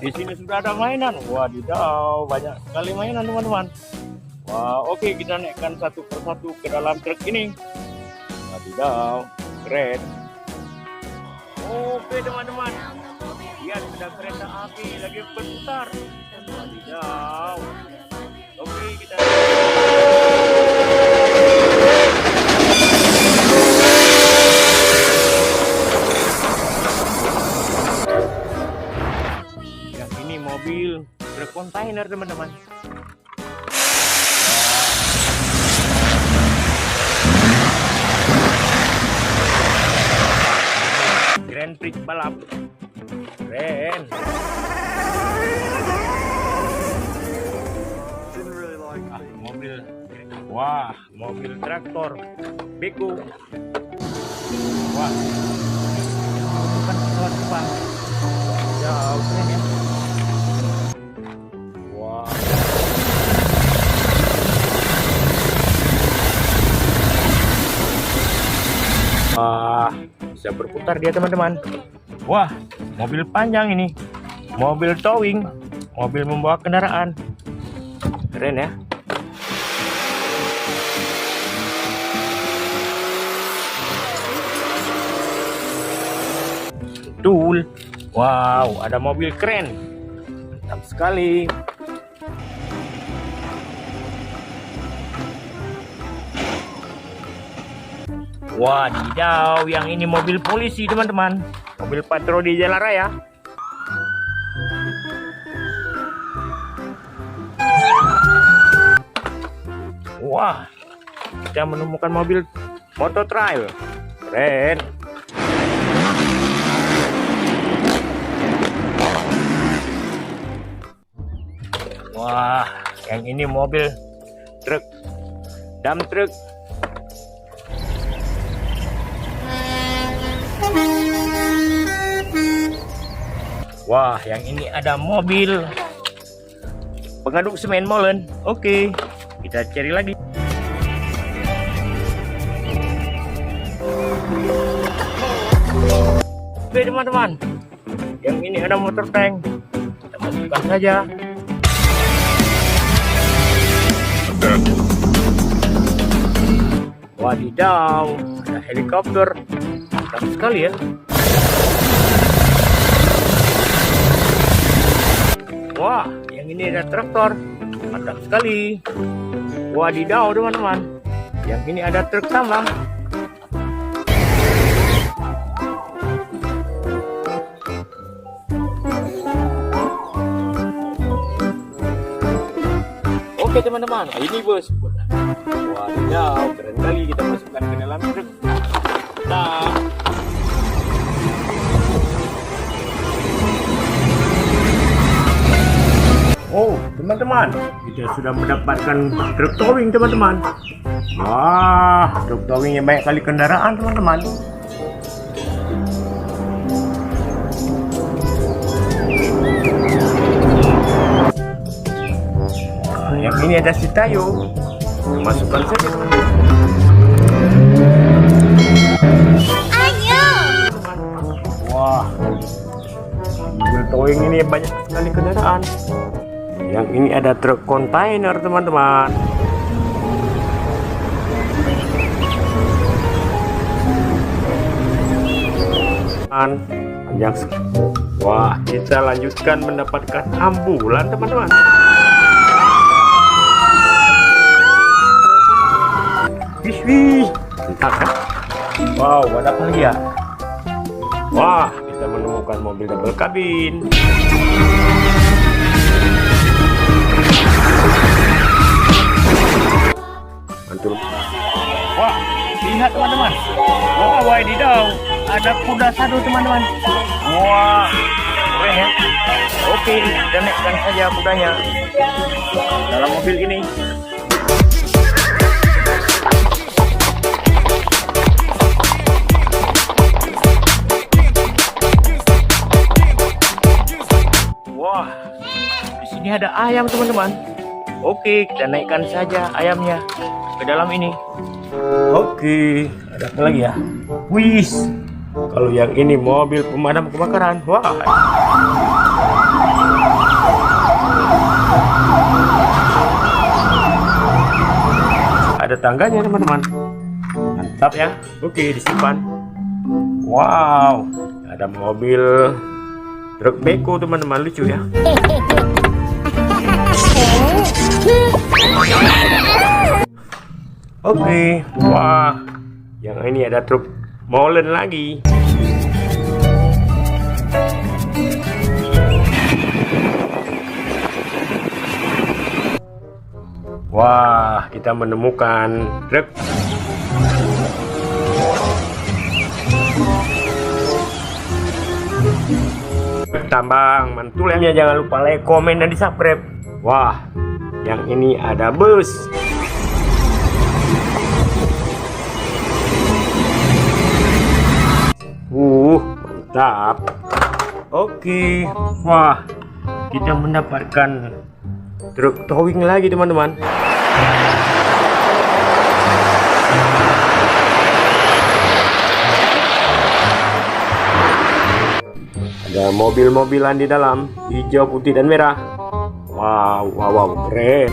di sini sudah ada mainan. Wadidaw, banyak sekali mainan teman-teman. Wah, oke, kita naikkan satu persatu ke dalam truk ini. Wadidaw, keren. Oke teman-teman, lihat sudah kereta api lagi berputar. Wadidaw. Oke, kita yang ini mobil truk kontainer teman-teman. Grand Prix balap, keren. Mobil, wah, mobil traktor, beko. Wah, bukan pesawat terbang. Jauh keren ya. Wah. Wah, bisa berputar dia teman-teman. Wah, mobil panjang ini, mobil towing, mobil membawa kendaraan, keren ya. Betul. Wow, ada mobil keren, mantap sekali. Wadidaw, yang ini mobil polisi teman-teman, mobil patroli jalan raya. Wah, kita menemukan mobil motor trail, keren. Wah, yang ini mobil truk, dump truk. Wah, yang ini ada mobil pengaduk semen molen. Oke, kita cari lagi. Oke teman-teman, yang ini ada motor tank. Kita masukkan saja. Wadidaw, ada helikopter, mantap sekali ya. Wah, yang ini ada traktor, mantap sekali. Wadidaw teman-teman, yang ini ada truk tambang. Oke teman-teman, ini bos. Wadidaw, keren kali, kita masukkan ke dalam truk. Nah, oh teman-teman, kita sudah mendapatkan truk towing teman-teman. Wah, truk towingnya banyak kali kendaraan teman-teman. Yang ini ada si Tayo, masukkan saja. Ayo. Wah, mobil towing ini banyak sekali kendaraan. Yang ini ada truk kontainer teman-teman. Panjang sekali. Wah, kita lanjutkan mendapatkan ambulan teman-teman. Wih, entah kan? Wow, ada apa lagi ya? Wah, kita menemukan mobil double kabin. Mantul. Wah, lihat teman-teman. Wah, wadidaw, ada kuda satu teman-teman. Wah, keren ya. Oke, kita naikkan saja kudanya dalam mobil ini. Wah, di sini ada ayam teman-teman. Oke, kita naikkan saja ayamnya ke dalam ini. Oke, ada apa lagi ya? Wis, kalau yang ini mobil pemadam kebakaran. Wah, ada tangganya teman-teman. Mantap ya. Oke, disimpan. Wow, ada mobil truk beko teman-teman, lucu ya. Oke, wah, yang ini ada truk molen lagi. Wah, kita menemukan truk tambang. Mantul ya, jangan lupa like, komen, dan di subscribe. Wah, yang ini ada bus. Mantap. Oke, wah, kita mendapatkan truk towing lagi teman-teman. Ada mobil-mobilan di dalam, hijau, putih, dan merah. Wow, keren.